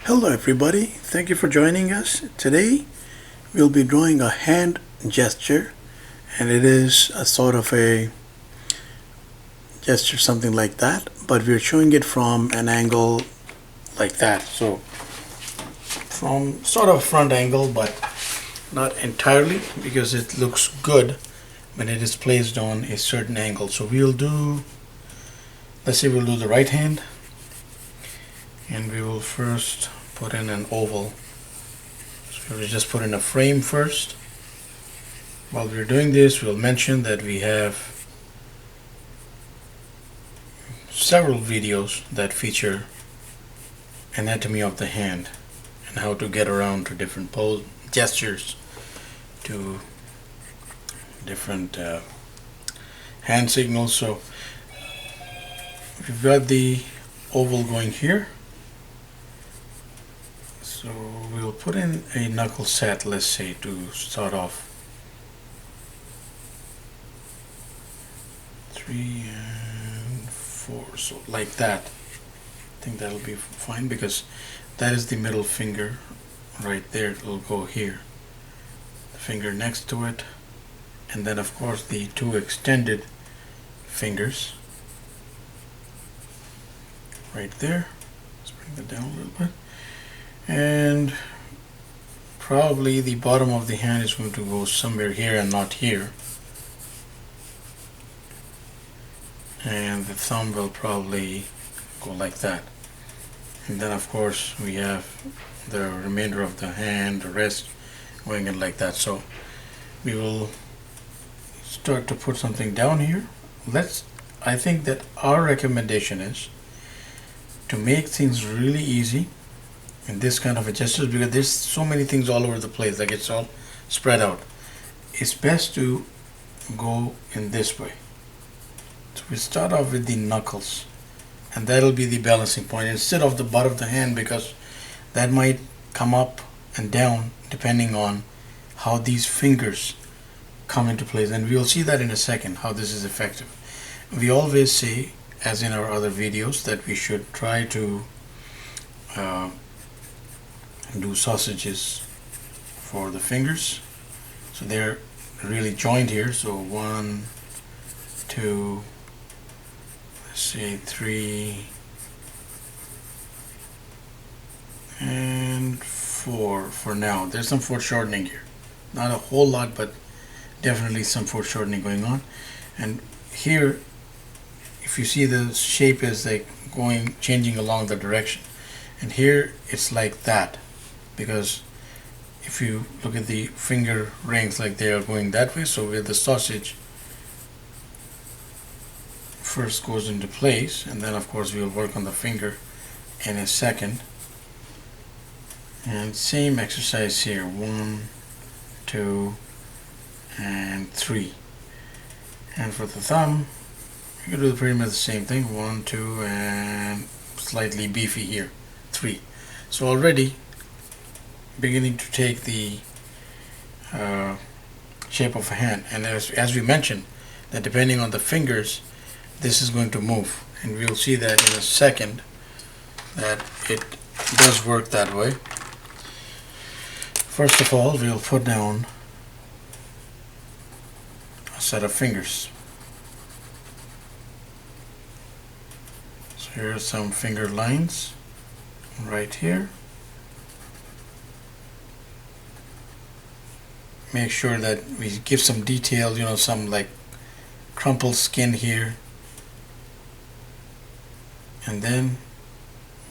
Hello everybody, thank you for joining us. Today we'll be drawing a hand gesture, and it is a sort of a gesture something like that, but we're showing it from an angle like that. So from sort of front angle, but not entirely, because it looks good when it is placed on a certain angle. So let's say we'll do the right hand, and we will first put in an oval. So we'll just put in a frame first. While we're doing this, we'll mention that we have several videos that feature anatomy of the hand and how to get around to different pose gestures, to different hand signals. So we've got the oval going here. So we'll put in a knuckle set, let's say, to start off. 3 and 4, so like that. I think that'll be fine, because that is the middle finger right there. It will go here, the finger next to it, and then of course the two extended fingers right there. Let's bring that down a little bit. And probably the bottom of the hand is going to go somewhere here and not here. And the thumb will probably go like that. And then of course we have the remainder of the hand, the rest going in like that. So we will start to put something down here. I think that our recommendation is to make things really easy in this kind of a gesture, because there's so many things all over the place, like it's all spread out. It's best to go in this way. So we start off with the knuckles, and that'll be the balancing point instead of the butt of the hand, because that might come up and down depending on how these fingers come into place, and we'll see that in a second how this is effective. We always say, as in our other videos, that we should try to do sausages for the fingers, so they're really joined here. So 1, 2, let's say 3 and 4 for now. There's some foreshortening here, not a whole lot, but definitely some foreshortening going on. And here, if you see, the shape is like changing along the direction, and here it's like that, because if you look at the finger rings, like they are going that way. So where the sausage first goes into place, and then of course we will work on the finger in a second. And same exercise here, 1, 2 and 3. And for the thumb, you can do pretty much the same thing, 1, 2 and slightly beefy here, 3. So already beginning to take the shape of a hand. And as we mentioned, that depending on the fingers, this is going to move, and we'll see that in a second that it does work that way. First of all, we'll put down a set of fingers. So here are some finger lines right here. Make sure that we give some detail, some like crumpled skin here, and then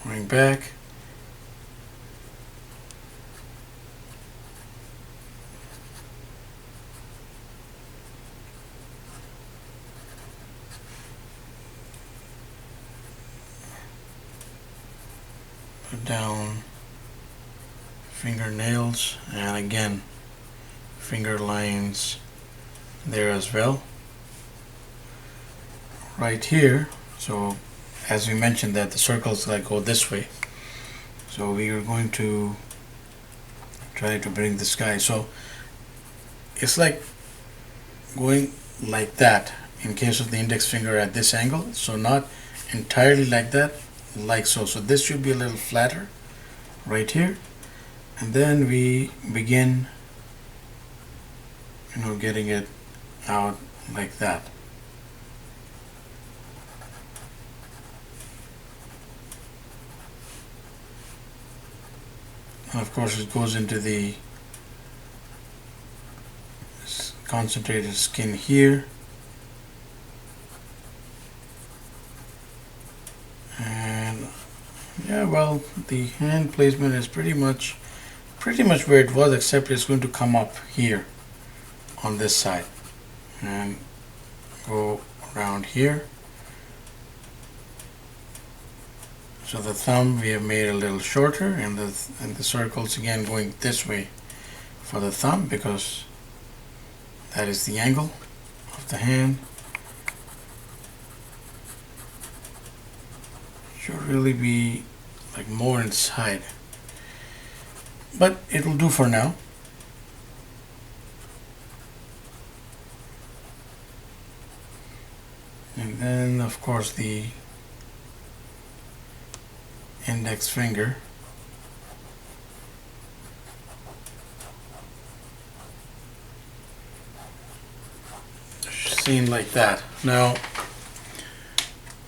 going back, put down fingernails, and again finger lines there as well right here. So as we mentioned, that the circles like go this way, so we are going to try to bring this guy, so it's like going like that in case of the index finger at this angle, so not entirely like that, like so. So this should be a little flatter right here, and then we begin, getting it out like that. And of course it goes into the concentrated skin here, and yeah, well, the hand placement is pretty much where it was, except it's going to come up here on this side and go around here. So the thumb we have made a little shorter, and the circles again going this way for the thumb, because that is the angle of the hand. Should really be like more inside, but it will do for now. And then of course the index finger, seen like that. Now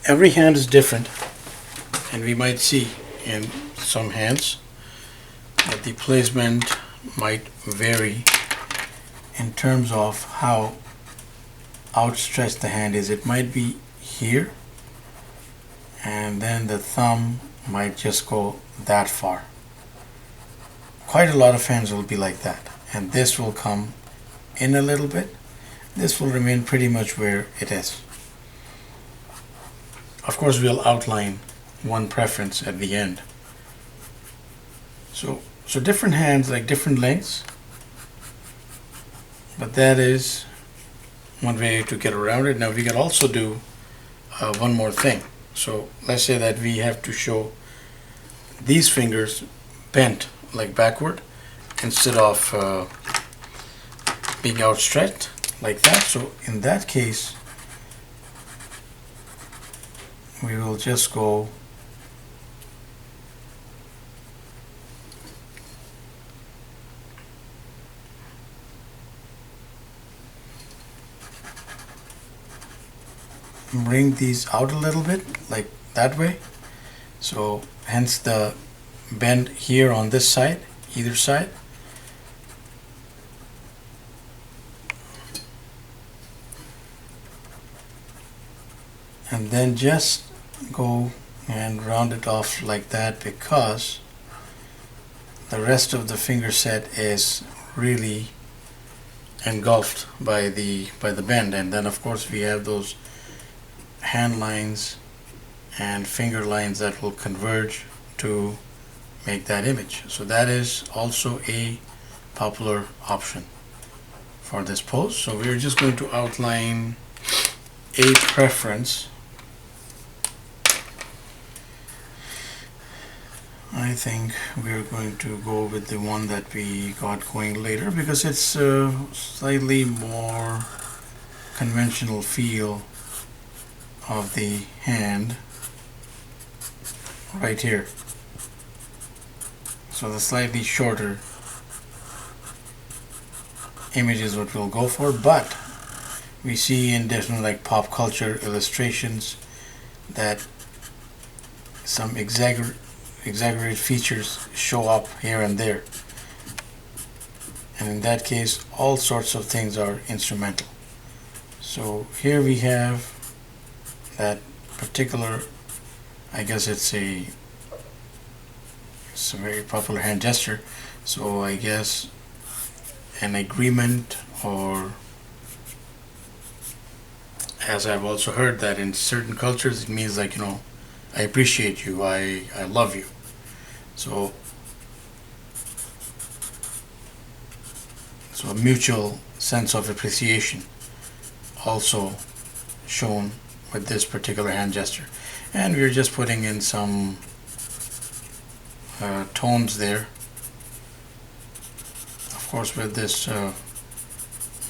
every hand is different, and we might see in some hands that the placement might vary in terms of how outstretched the hand is. It might be here, and then the thumb might just go that far. Quite a lot of hands will be like that, and this will come in a little bit. This will remain pretty much where it is. Of course we'll outline one preference at the end. So different hands like different lengths, but that is one way to get around it. Now we can also do one more thing. So let's say that we have to show these fingers bent like backward instead of being outstretched like that. So in that case we will just go bring these out a little bit like that way. So hence the bend here on this side, either side. And then just go and round it off like that, because the rest of the finger set is really engulfed by the bend. And then of course we have those hand lines and finger lines that will converge to make that image. So that is also a popular option for this pose. So we're just going to outline a preference. I think we're going to go with the one that we got going later, because it's a slightly more conventional feel of the hand right here. So the slightly shorter image is what we'll go for, but we see in different like pop culture illustrations that some exaggerated features show up here and there, and in that case all sorts of things are instrumental. So here we have that particular, I guess it's a very popular hand gesture. So I guess an agreement, or as I've also heard that in certain cultures it means like, I appreciate you, I love you. So a mutual sense of appreciation also shown with this particular hand gesture. And we're just putting in some tones there, of course with this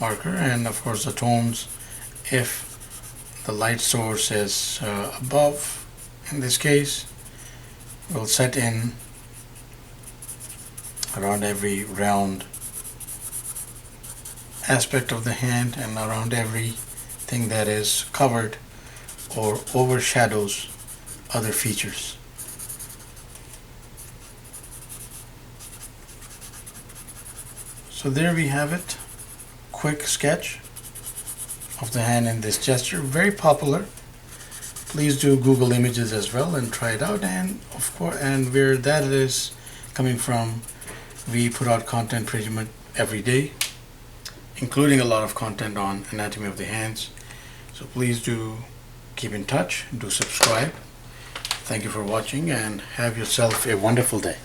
marker. And of course the tones, if the light source is above, in this case we'll set in around every round aspect of the hand and around everything that is covered or overshadows other features. So there we have it. Quick sketch of the hand in this gesture. Very popular. Please do Google Images as well and try it out. And of course, and where that is coming from, we put out content pretty much every day, including a lot of content on anatomy of the hands. So please do keep in touch, do subscribe. Thank you for watching and have yourself a wonderful day.